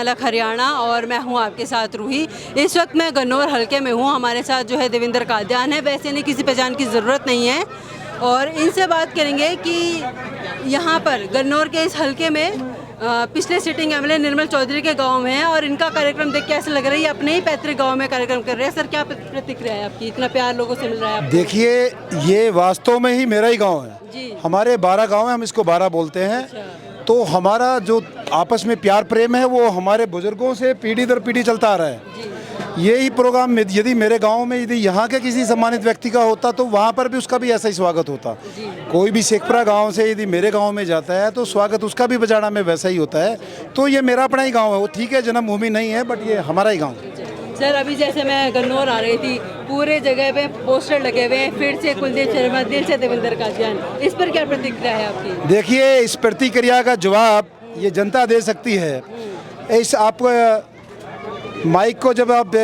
अलग हरियाणा और मैं हूं आपके साथ रूही। इस वक्त मैं गन्नौर हलके में हूं। हमारे साथ जो है देवेंद्र कादियान है। वैसे नहीं किसी पहचान की ज़रूरत नहीं है और इनसे बात करेंगे कि यहाँ पर गन्नौर के इस हलके में पिछले सिटिंग एमएलए निर्मल चौधरी के गांव में है और इनका कार्यक्रम देख के ऐसा लग रहा है ये अपने ही पैतृक गांव में कार्यक्रम कर रहे हैं। सर, क्या प्रतिक्रिया है आपकी? इतना प्यार लोगों से मिल रहा है आपको? देखिए, ये वास्तव में ही मेरा ही गांव है जी। हमारे 12 गांव है, हम इसको 12 बोलते हैं। अच्छा। तो हमारा जो आपस में प्यार प्रेम है वो हमारे बुजुर्गों से पीढ़ी दर पीढ़ी चलता आ रहा है। जी। यही प्रोग्राम यदि मेरे गांव में यदि यहाँ के किसी सम्मानित व्यक्ति का होता तो वहाँ पर भी उसका भी ऐसा ही स्वागत होता। कोई भी शेखपुरा गांव से यदि मेरे गांव में जाता है तो स्वागत उसका भी बजाड़ा में वैसा ही होता है। तो ये मेरा अपना ही गांव है। वो ठीक है, जन्मभूमि नहीं है, बट ये हमारा ही गांव है। सर, अभी जैसे मैं गन्नौर आ रही थी, पूरे जगह पे पोस्टर लगे हुए हैं, फिर से कुलदीप शर्मा, दिल से देवेंद्र कादियान। इस पर क्या प्रतिक्रिया है आपकी? देखिए, इस प्रतिक्रिया का जवाब ये जनता दे सकती है। इस आप माइक को जब आप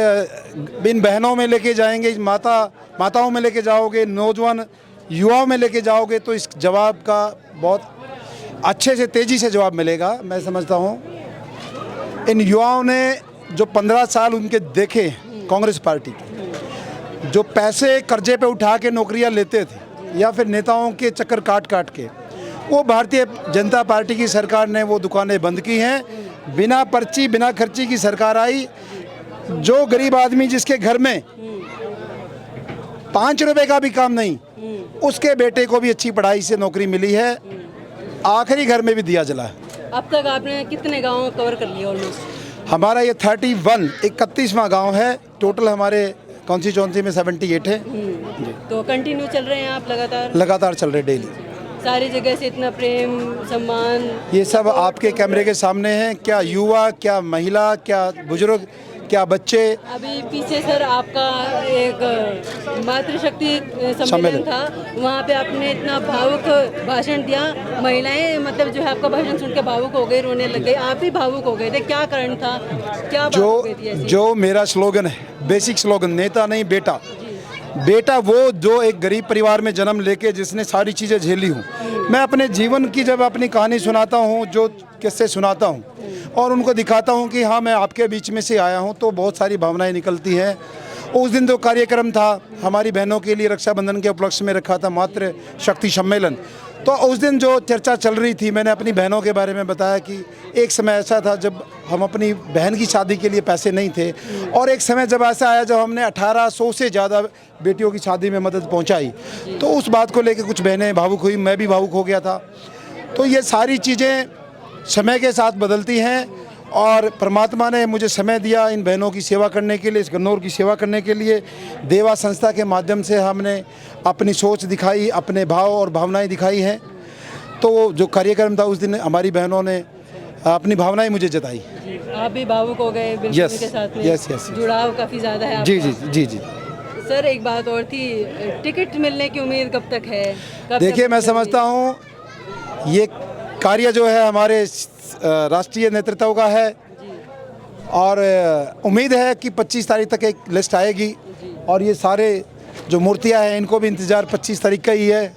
इन बहनों में लेके जाएंगे, माताओं में लेके जाओगे, नौजवान युवाओं में लेके जाओगे तो इस जवाब का बहुत अच्छे से तेज़ी से जवाब मिलेगा। मैं समझता हूँ इन युवाओं ने जो 15 साल उनके देखे कांग्रेस पार्टी के, जो पैसे कर्जे पे उठा के नौकरियां लेते थे या फिर नेताओं के चक्कर काट काट के, वो भारतीय जनता पार्टी की सरकार ने वो दुकानें बंद की हैं। बिना पर्ची बिना खर्ची की सरकार आई। जो गरीब आदमी जिसके घर में 5 रुपए का भी काम नहीं, उसके बेटे को भी अच्छी पढ़ाई से नौकरी मिली है। आखिरी घर में भी दिया जला है। अब तक आपने कितने गाँव कवर कर लिए ऑलमोस्ट? हमारा ये 31वां गांव है। टोटल हमारे कॉन्स्टिट्यूएंसी में 78 है। तो कंटिन्यू चल रहे हैं आप लगातार चल रहे डेली। सारी जगह से इतना प्रेम सम्मान ये सब आपके कैमरे के सामने है। क्या युवा, क्या महिला, क्या बुजुर्ग, क्या बच्चे। अभी पीछे सर आपका एक मातृशक्ति सम्मेलन था, वहाँ पे आपने इतना भावुक भाषण दिया। महिलाएं मतलब जो है आपका भाषण सुन के भावुक हो गई, रोने लग गई। आप भी भावुक हो गए थे, क्या कारण था? क्या बात हो गई थी ऐसी? जो मेरा स्लोगन है, बेसिक स्लोगन, नेता नहीं बेटा। बेटा वो जो एक गरीब परिवार में जन्म लेके जिसने सारी चीज़ें झेली हूँ। मैं अपने जीवन की जब अपनी कहानी सुनाता हूँ, जो किस्से सुनाता हूँ और उनको दिखाता हूँ कि हाँ मैं आपके बीच में से आया हूँ, तो बहुत सारी भावनाएं निकलती हैं। उस दिन जो कार्यक्रम था हमारी बहनों के लिए रक्षाबंधन के उपलक्ष्य में रखा था, मातृ शक्ति सम्मेलन। तो उस दिन जो चर्चा चल रही थी, मैंने अपनी बहनों के बारे में बताया कि एक समय ऐसा था जब हम अपनी बहन की शादी के लिए पैसे नहीं थे, और एक समय जब ऐसा आया जब हमने 1800 से ज़्यादा बेटियों की शादी में मदद पहुंचाई। तो उस बात को लेकर कुछ बहनें भावुक हुई, मैं भी भावुक हो गया था। तो ये सारी चीज़ें समय के साथ बदलती हैं और परमात्मा ने मुझे समय दिया इन बहनों की सेवा करने के लिए, इस गन्नौर की सेवा करने के लिए। देवा संस्था के माध्यम से हमने अपनी सोच दिखाई, अपने भाव और भावनाएं दिखाई हैं। तो जो कार्यक्रम था उस दिन हमारी बहनों ने अपनी भावनाएं मुझे जताई। आप भी भावुक हो गए बिल्कुल के साथ में? यस। जुड़ाव काफ़ी ज़्यादा है जी। सर, एक बात और थी, टिकट मिलने की उम्मीद कब तक है? देखिए, मैं समझता हूँ ये कार्य जो है हमारे राष्ट्रीय नेतृत्व का है और उम्मीद है कि 25 तारीख तक एक लिस्ट आएगी और ये सारे जो मूर्तियां हैं इनको भी इंतज़ार 25 तारीख का ही है।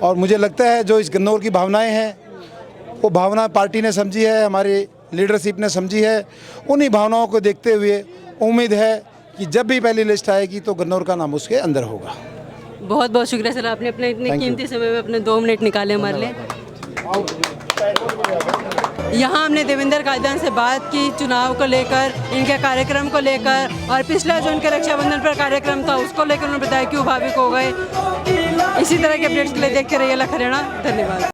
और मुझे लगता है जो इस गन्नौर की भावनाएं हैं वो भावना पार्टी ने समझी है, हमारे लीडरशिप ने समझी है। उन्हीं भावनाओं को देखते हुए उम्मीद है कि जब भी पहली लिस्ट आएगी तो गन्नौर का नाम उसके अंदर होगा। बहुत बहुत शुक्रिया सर, आपने अपने इतने कीमती समय में अपने 2 मिनट निकाले हमारे लिए। यहाँ हमने देवेंद्र कादियान से बात की चुनाव को लेकर, इनके कार्यक्रम को लेकर, और पिछला जो इनके रक्षाबंधन पर कार्यक्रम था उसको लेकर उन्होंने बताया क्यों भावुक हो गए। इसी तरह के अपडेट्स के लिए देखते रहिए अलग हरियाणा। धन्यवाद।